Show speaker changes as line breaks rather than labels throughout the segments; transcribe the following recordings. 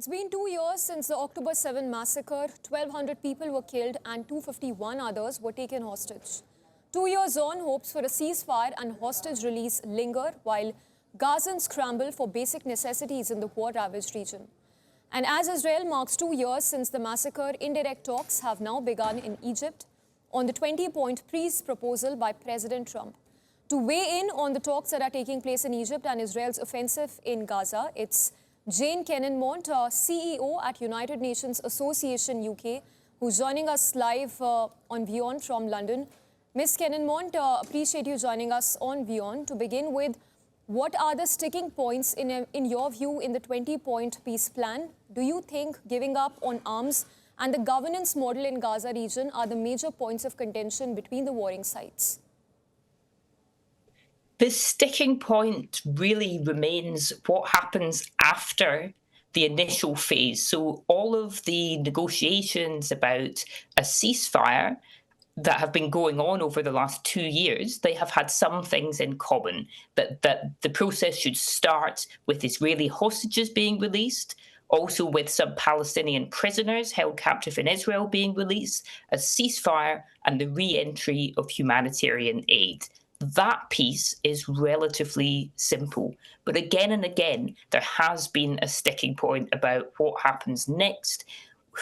It's been 2 years since the October 7 massacre. 1,200 people were killed and 251 others were taken hostage. 2 years on, hopes for a ceasefire and hostage release linger while Gazans scramble for basic necessities in the war-ravaged region. And as Israel marks 2 years since the massacre, indirect talks have now begun in Egypt on the 20-point peace proposal by President Trump. To weigh in on the talks that are taking place in Egypt and Israel's offensive in Gaza, it's Jane Kinninmont, CEO at United Nations Association UK, who's joining us live on WION from London. Ms. Kinninmont, appreciate you joining us on WION. To begin with, what are the sticking points in your view in the 20-point peace plan? Do you think giving up on arms and the governance model in Gaza region are the major points of contention between the warring sides?
The sticking point really remains what happens after the initial phase. So all of the negotiations about a ceasefire that have been going on over the last 2 years, they have had some things in common, that the process should start with Israeli hostages being released, also with some Palestinian prisoners held captive in Israel being released, a ceasefire, and the re-entry of humanitarian aid. That piece is relatively simple. But again and again, there has been a sticking point about what happens next,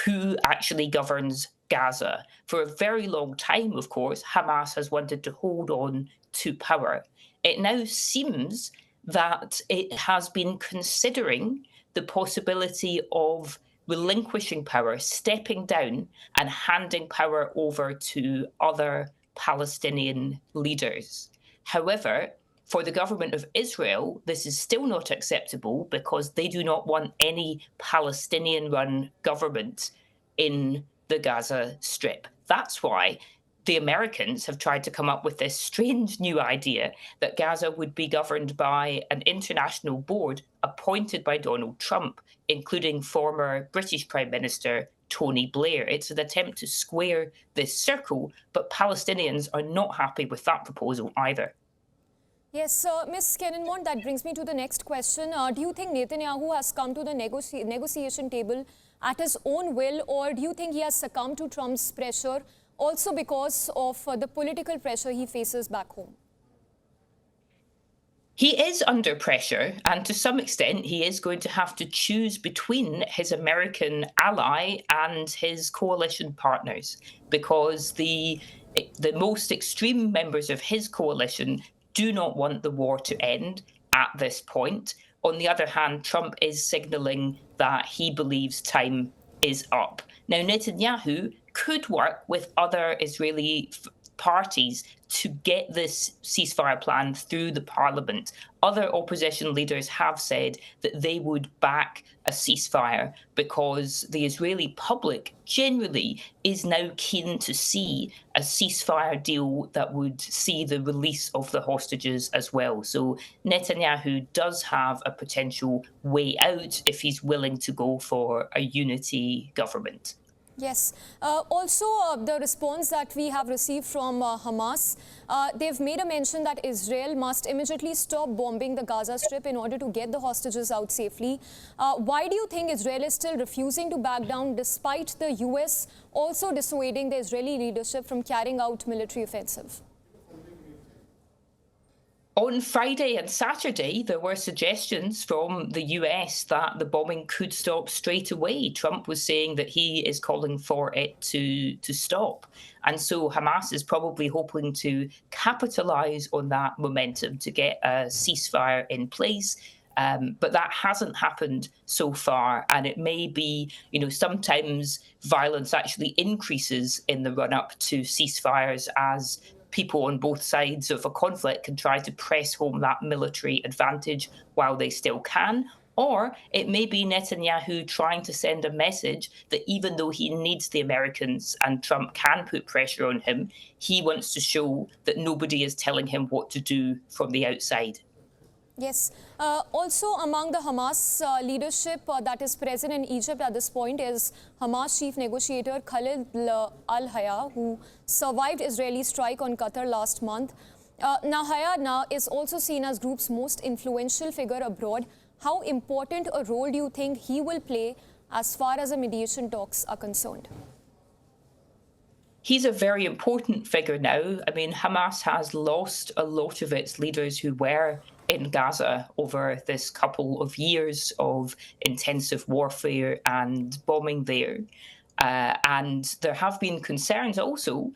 who actually governs Gaza. For a very long time, of course, Hamas has wanted to hold on to power. It now seems that it has been considering the possibility of relinquishing power, stepping down and handing power over to other Palestinian leaders. However, for the government of Israel, this is still not acceptable because they do not want any Palestinian-run government in the Gaza Strip. That's why the Americans have tried to come up with this strange new idea that Gaza would be governed by an international board appointed by Donald Trump, including former British Prime Minister Tony Blair. It's an attempt to square this circle, but Palestinians are not happy with that proposal either.
Yes, Ms. Kinninmont, that brings me to the next question. Do you think Netanyahu has come to the negotiation table at his own will, or do you think he has succumbed to Trump's pressure also because of the political pressure he faces back home?
He is under pressure, and to some extent, he is going to have to choose between his American ally and his coalition partners, because the most extreme members of his coalition do not want the war to end at this point. On the other hand, Trump is signaling that he believes time is up. Now, Netanyahu could work with other Israeli parties to get this ceasefire plan through the parliament. Other opposition leaders have said that they would back a ceasefire because the Israeli public generally is now keen to see a ceasefire deal that would see the release of the hostages as well. So Netanyahu does have a potential way out if he's willing to go for a unity government.
Yes. Also, the response that we have received from Hamas, they've made a mention that Israel must immediately stop bombing the Gaza Strip in order to get the hostages out safely. Why do you think Israel is still refusing to back down despite the US also dissuading the Israeli leadership from carrying out military offensive?
On Friday and Saturday, there were suggestions from the US that the bombing could stop straight away. Trump was saying that he is calling for it to stop. And so Hamas is probably hoping to capitalize on that momentum to get a ceasefire in place. But that hasn't happened so far. And it may be, sometimes violence actually increases in the run-up to ceasefires as people on both sides of a conflict can try to press home that military advantage while they still can. Or it may be Netanyahu trying to send a message that even though he needs the Americans and Trump can put pressure on him, he wants to show that nobody is telling him what to do from the outside.
Yes. Also among the Hamas leadership that is present in Egypt at this point is Hamas chief negotiator Khalid al-Hayya, who survived Israeli strike on Qatar last month. Now, Hayya is also seen as group's most influential figure abroad. How important a role do you think he will play as far as the mediation talks are concerned?
He's a very important figure now. I mean, Hamas has lost a lot of its leaders who were in Gaza over this couple of years of intensive warfare and bombing there. And there have been concerns also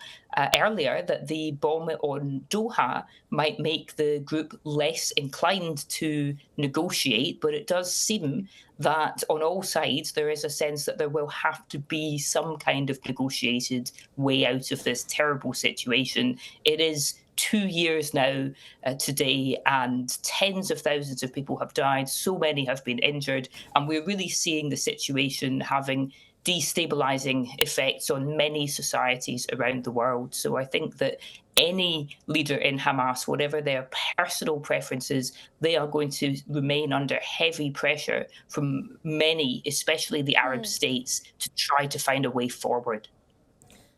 earlier that the bomb on Doha might make the group less inclined to negotiate. But it does seem that on all sides there is a sense that there will have to be some kind of negotiated way out of this terrible situation. It is 2 years now today, and tens of thousands of people have died. So many have been injured, and we're really seeing the situation having destabilizing effects on many societies around the world. So I think that any leader in Hamas, whatever their personal preferences, they are going to remain under heavy pressure from many, especially the Arab states, to try to find a way forward.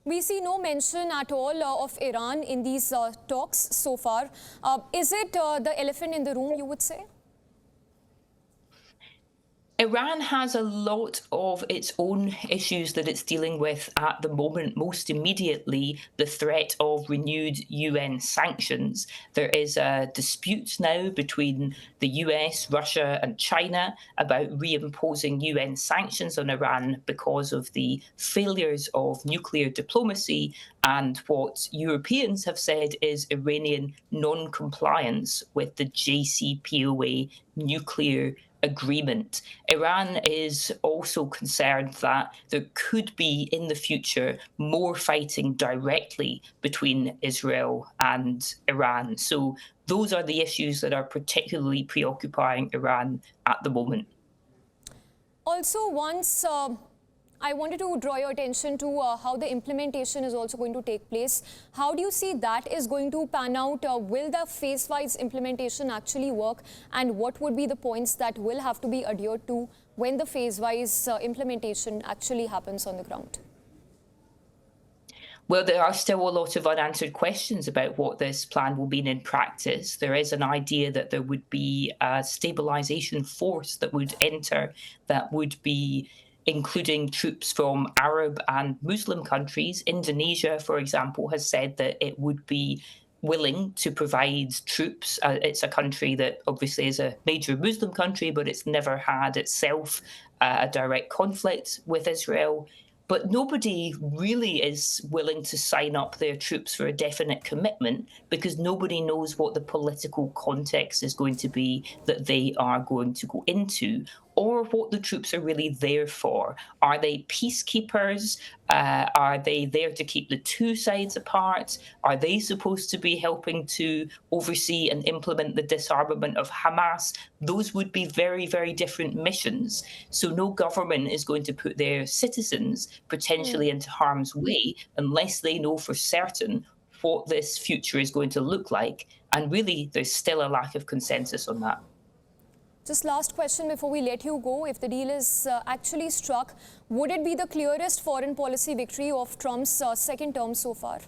We see no mention at all of Iran in these talks so far. Is it the elephant in the room, you would say?
Iran has a lot of its own issues that it's dealing with at the moment, most immediately the threat of renewed UN sanctions. There is a dispute now between the US, Russia, and China about reimposing UN sanctions on Iran because of the failures of nuclear diplomacy and what Europeans have said is Iranian non-compliance with the JCPOA nuclear agreement. Iran is also concerned that there could be in the future more fighting directly between Israel and Iran. So those are the issues that are particularly preoccupying Iran at the moment.
Also, once I wanted to draw your attention to how the implementation is also going to take place. How do you see that is going to pan out? Will the phase-wise implementation actually work? And what would be the points that will have to be adhered to when the phase-wise implementation actually happens on the ground?
Well, there are still a lot of unanswered questions about what this plan will mean in practice. There is an idea that there would be a stabilization force that would enter, that would be including troops from Arab and Muslim countries. Indonesia, for example, has said that it would be willing to provide troops. It's a country that obviously is a major Muslim country, but it's never had itself a direct conflict with Israel. But nobody really is willing to sign up their troops for a definite commitment because nobody knows what the political context is going to be that they are going to go into, or what the troops are really there for. Are they peacekeepers? Are they there to keep the two sides apart? Are they supposed to be helping to oversee and implement the disarmament of Hamas? Those would be very, very different missions. So no government is going to put their citizens potentially into harm's way unless they know for certain what this future is going to look like. And really, there's still a lack of consensus on that.
Just last question before we let you go. If the deal is actually struck, would it be the clearest foreign policy victory of Trump's second term so far?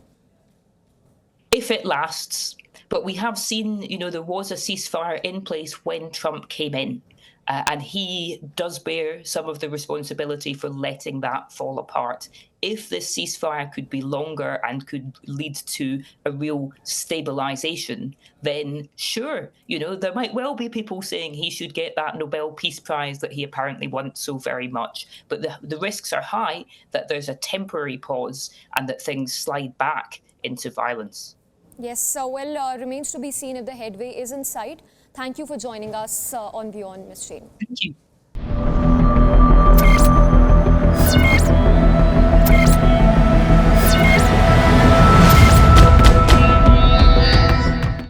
If it lasts. But we have seen, there was a ceasefire in place when Trump came in. And he does bear some of the responsibility for letting that fall apart. If this ceasefire could be longer and could lead to a real stabilization, then sure, there might well be people saying he should get that Nobel Peace Prize that he apparently wants so very much. But the risks are high that there's a temporary pause and that things slide back into violence.
Yes, remains to be seen if the headway is in sight. Thank you for joining us on WION, Ms. Jane.
Thank you.